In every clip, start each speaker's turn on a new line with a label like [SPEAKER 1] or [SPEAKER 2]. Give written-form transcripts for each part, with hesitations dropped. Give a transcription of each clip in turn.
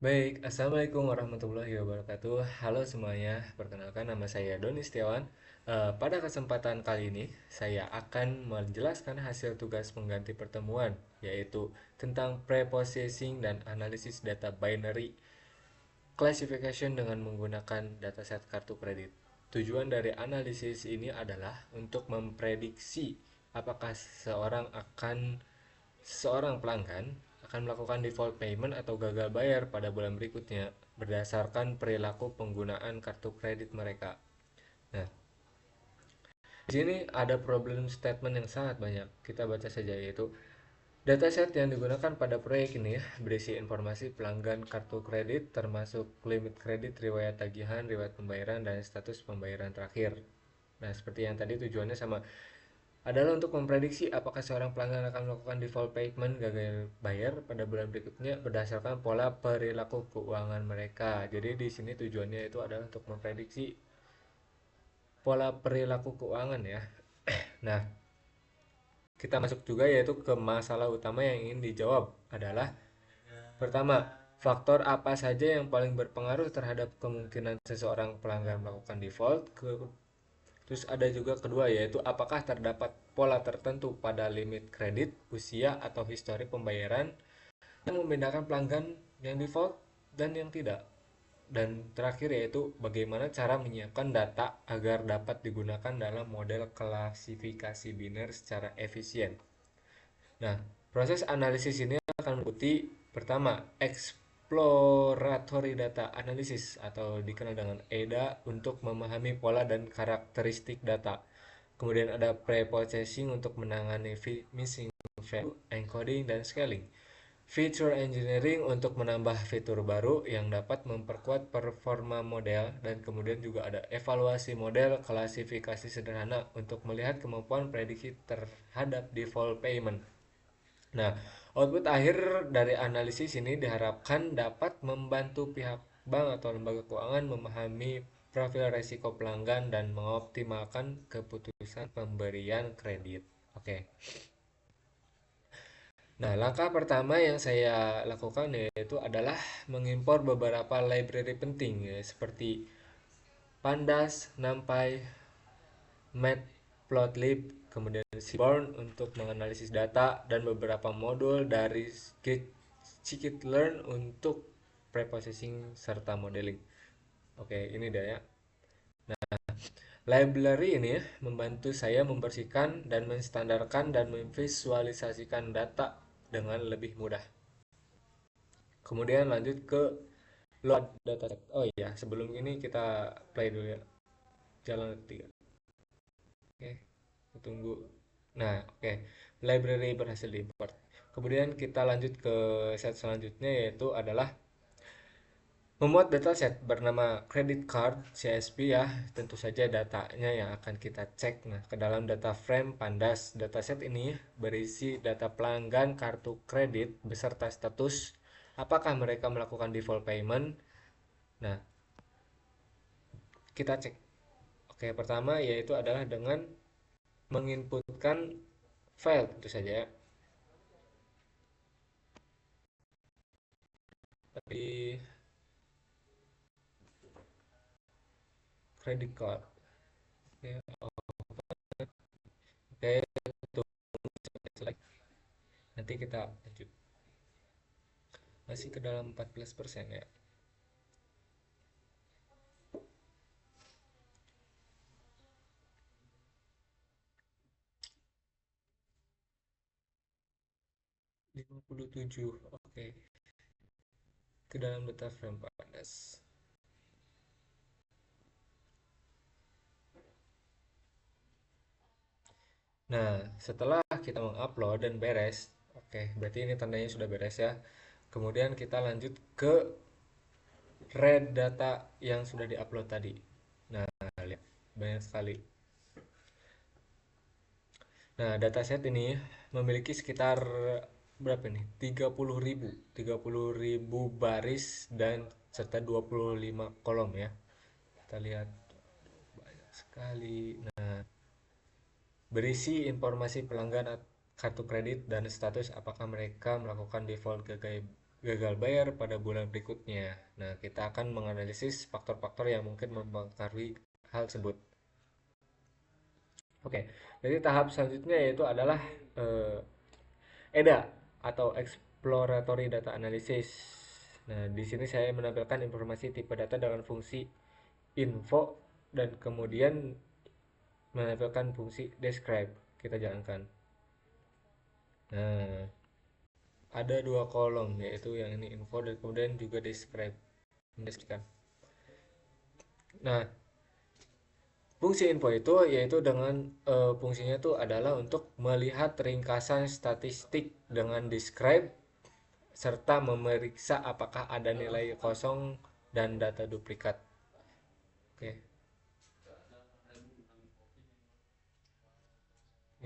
[SPEAKER 1] Baik, Assalamualaikum warahmatullahi wabarakatuh. Halo semuanya, perkenalkan nama saya Doni Setiawan. Pada kesempatan kali ini, saya akan menjelaskan hasil tugas pengganti pertemuan, yaitu tentang preprocessing dan analisis data binary classification dengan menggunakan dataset kartu kredit. Tujuan dari analisis ini adalah untuk memprediksi apakah seorang pelanggan akan melakukan default payment atau gagal bayar pada bulan berikutnya berdasarkan perilaku penggunaan kartu kredit mereka. Nah, di sini ada problem statement yang sangat banyak. Kita baca saja, yaitu dataset yang digunakan pada proyek ini berisi informasi pelanggan kartu kredit termasuk limit kredit, riwayat tagihan, riwayat pembayaran, dan status pembayaran terakhir. Nah, seperti yang tadi, tujuannya sama, adalah untuk memprediksi apakah seorang pelanggan akan melakukan default payment, gagal bayar pada bulan berikutnya berdasarkan pola perilaku keuangan mereka. Jadi di sini tujuannya itu adalah untuk memprediksi pola perilaku keuangan ya. Nah, kita masuk juga yaitu ke masalah utama yang ingin dijawab adalah pertama, faktor apa saja yang paling berpengaruh terhadap kemungkinan seseorang pelanggan melakukan default. Terus ada juga kedua, yaitu apakah terdapat pola tertentu pada limit kredit, usia, atau histori pembayaran yang membedakan pelanggan yang default dan yang tidak. Dan terakhir yaitu bagaimana cara menyiapkan data agar dapat digunakan dalam model klasifikasi biner secara efisien. Nah, proses analisis ini akan meliputi pertama, exploratory data analysis atau dikenal dengan EDA untuk memahami pola dan karakteristik data. Kemudian ada pre-processing untuk menangani missing value, encoding, dan scaling. Feature engineering untuk menambah fitur baru yang dapat memperkuat performa model, dan kemudian juga ada evaluasi model klasifikasi sederhana untuk melihat kemampuan prediksi terhadap default payment. Nah, output akhir dari analisis ini diharapkan dapat membantu pihak bank atau lembaga keuangan memahami profil risiko pelanggan dan mengoptimalkan keputusan pemberian kredit. Oke. Nah, langkah pertama yang saya lakukan yaitu adalah mengimpor beberapa library penting ya, seperti Pandas, NumPy, Matplotlib, kemudian Seaborn untuk menganalisis data, dan beberapa modul dari scikit-learn untuk preprocessing serta modeling. Oke, ini dia ya. Library ini ya, membantu saya membersihkan dan menstandarkan dan memvisualisasikan data dengan lebih mudah. Kemudian lanjut ke load dataset. Oh iya, sebelum ini kita play dulu ya. Jalan ketiga. Oke, tunggu. Nah, oke. Library berhasil diimport. Kemudian kita lanjut ke set selanjutnya, yaitu adalah membuat dataset bernama credit card CSV ya. Tentu saja datanya yang akan kita cek. Nah, ke dalam data frame Pandas, dataset ini berisi data pelanggan kartu kredit beserta status apakah mereka melakukan default payment. Nah, kita cek. Oke, pertama yaitu adalah dengan menginputkan file tentu saja ya. Tapi credit card. Oke, oke, tunggu select. Nanti kita lanjut. Masih ke dalam 14% ya. Lima puluh tujuh. Oke. Ke dalam data frame Pandas. Nah, setelah kita mengupload dan beres, oke, berarti ini tandanya sudah beres ya. Kemudian kita lanjut ke read data yang sudah diupload tadi. Nah, lihat banyak sekali. Nah, dataset ini memiliki sekitar berapa nih? 30.000, 30.000 baris dan serta 25 kolom ya. Kita lihat banyak sekali. Nah, berisi informasi pelanggan kartu kredit dan status apakah mereka melakukan default, gagal bayar pada bulan berikutnya. Nah, kita akan menganalisis faktor-faktor yang mungkin mempengaruhi hal tersebut. Oke, jadi tahap selanjutnya yaitu adalah eh, EDA atau Exploratory Data Analysis. Nah, di sini saya menampilkan informasi tipe data dengan fungsi info dan kemudian menampilkan fungsi describe. Kita jalankan. Nah, ada dua kolom yaitu yang ini info dan kemudian juga describe. Mendeskripsikan. Nah, fungsi info itu yaitu dengan fungsinya itu adalah untuk melihat ringkasan statistik dengan describe serta memeriksa apakah ada nilai kosong dan data duplikat. Oke,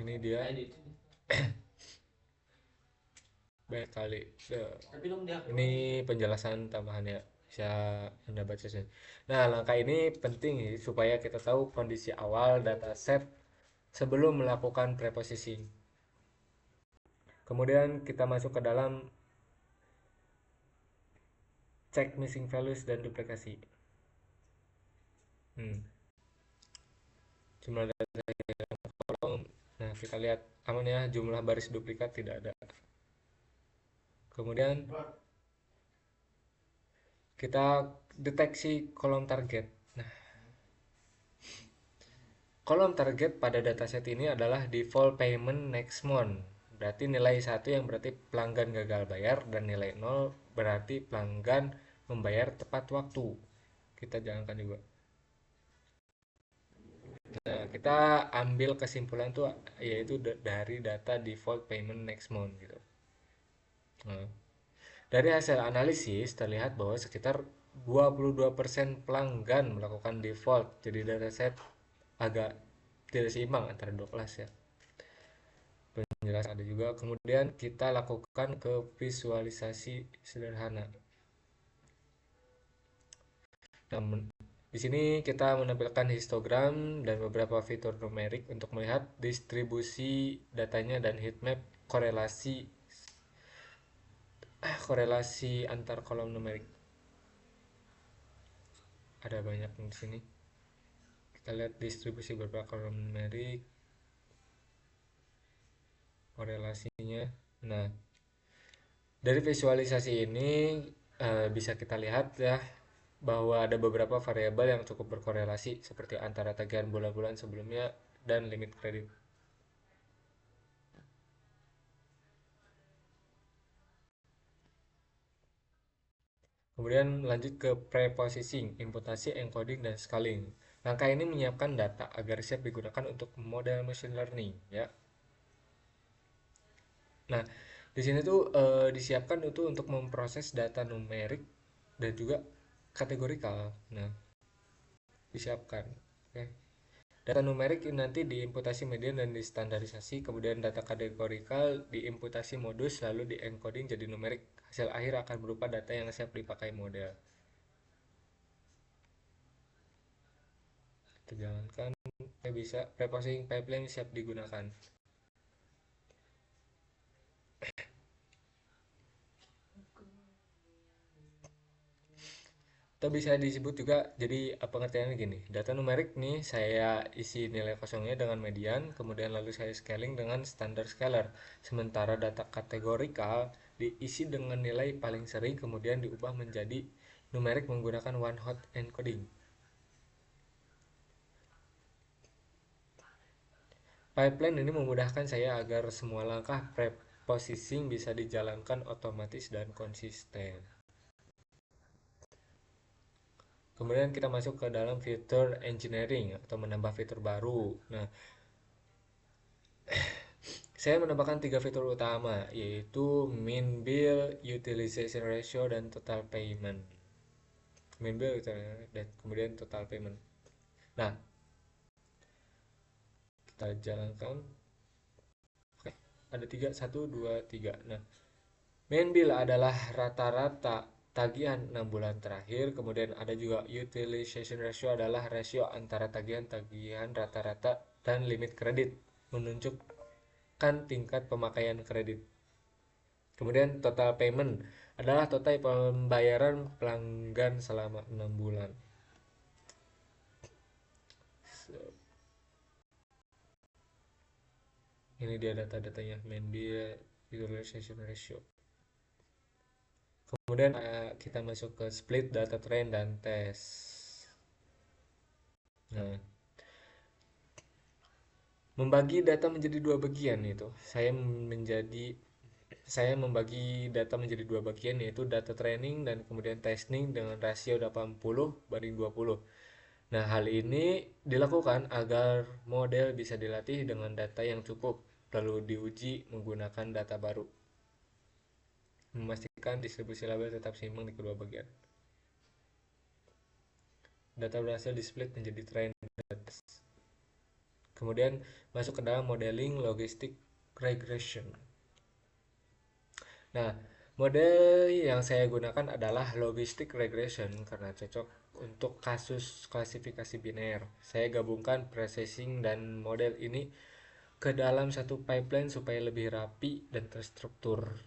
[SPEAKER 1] ini dia banyak kali. Ini penjelasan tambahannya, bisa Anda baca sendiri. Nah, langkah ini penting supaya kita tahu kondisi awal dataset sebelum melakukan preprocessing. Kemudian kita masuk ke dalam cek missing values dan duplikasi. Jumlah data yang kolom. Nah, kita lihat aman ya, jumlah baris duplikat tidak ada. Kemudian kita deteksi kolom target. Nah, kolom target pada dataset ini adalah default payment next month. Berarti nilai 1 yang berarti pelanggan gagal bayar dan nilai 0 berarti pelanggan membayar tepat waktu. Kita jalankan juga. Nah, kita ambil kesimpulan tuh yaitu dari data default payment next month gitu. Nah, dari hasil analisis terlihat bahwa sekitar 22% pelanggan melakukan default. Jadi dataset agak tidak seimbang antara dua kelas ya. Penjelasan ada juga. Kemudian kita lakukan ke visualisasi sederhana. Nah, di sini kita menampilkan histogram dan beberapa fitur numerik untuk melihat distribusi datanya dan heatmap korelasi antar kolom numerik. Ada banyak di sini. Kita lihat distribusi beberapa kolom numerik, korelasinya. Nah, dari visualisasi ini bisa kita lihat ya bahwa ada beberapa variabel yang cukup berkorelasi seperti antara tagihan bulan-bulan sebelumnya dan limit kredit. Kemudian lanjut ke preprocessing, imputasi, encoding, dan scaling. Langkah ini menyiapkan data agar siap digunakan untuk model machine learning ya. Nah, di sini tuh disiapkan itu untuk memproses data numerik dan juga kategorikal. Nah, disiapkan. Oke. Data numerik nanti diimputasi median dan distandarisasi, kemudian data kategorikal diimputasi modus lalu diencoding jadi numerik. Hasil akhir akan berupa data yang siap dipakai model. Kita jalankan, bisa preprocessing pipeline siap digunakan. Atau bisa disebut juga jadi pengertiannya gini, data numerik nih saya isi nilai kosongnya dengan median, kemudian lalu saya scaling dengan standar scalar, sementara data kategorikal diisi dengan nilai paling sering kemudian diubah menjadi numerik menggunakan one hot encoding. Pipeline ini memudahkan saya agar semua langkah preprocessing bisa dijalankan otomatis dan konsisten. Kemudian kita masuk ke dalam fitur engineering atau menambah fitur baru. Nah, saya menambahkan 3 fitur utama yaitu mean bill, utilization ratio, dan total payment. Mean bill dan kemudian total payment. Nah, kita jalankan. Oke, ada 3, 1, 2, 3. Nah, mean bill adalah rata-rata tagihan 6 bulan terakhir. Kemudian ada juga utilization ratio adalah rasio antara tagihan rata-rata dan limit kredit, menunjukkan tingkat pemakaian kredit. Kemudian total payment adalah total pembayaran pelanggan selama 6 bulan. So, ini dia data-datanya, main dia utilization ratio. Kemudian kita masuk ke split data train dan test. Nah, membagi data menjadi dua bagian itu. Saya membagi data menjadi dua bagian, yaitu data training dan kemudian testing dengan rasio 80 banding 20. Nah, hal ini dilakukan agar model bisa dilatih dengan data yang cukup, lalu diuji menggunakan data baru, memastikan distribusi label tetap seimbang di kedua bagian. Data berhasil di-split menjadi train dan test. Kemudian masuk ke dalam modeling logistic regression. Nah, model yang saya gunakan adalah logistic regression karena cocok untuk kasus klasifikasi biner. Saya gabungkan processing dan model ini ke dalam satu pipeline supaya lebih rapi dan terstruktur.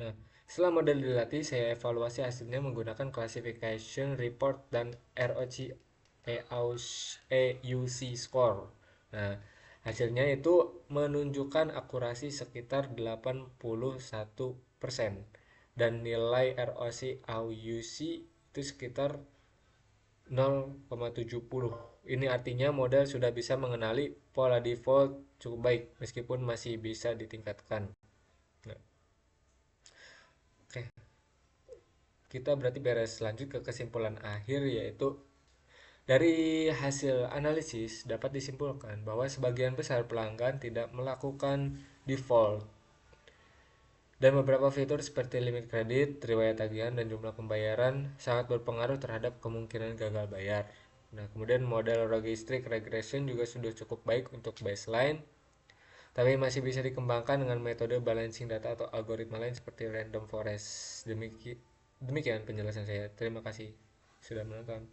[SPEAKER 1] Nah, setelah model dilatih, saya evaluasi hasilnya menggunakan classification report dan ROC EUC score. Nah, hasilnya itu menunjukkan akurasi sekitar 81% dan nilai ROC EUC itu sekitar 0,70. Ini artinya model sudah bisa mengenali pola default cukup baik meskipun masih bisa ditingkatkan. Nah, oke. Kita berarti beres, lanjut ke kesimpulan akhir, yaitu dari hasil analisis dapat disimpulkan bahwa sebagian besar pelanggan tidak melakukan default dan beberapa fitur seperti limit kredit, riwayat tagihan, dan jumlah pembayaran sangat berpengaruh terhadap kemungkinan gagal bayar. Nah, kemudian model logistic regression juga sudah cukup baik untuk baseline, tapi masih bisa dikembangkan dengan metode balancing data atau algoritma lain seperti random forest. Demikian penjelasan saya. Terima kasih sudah menonton.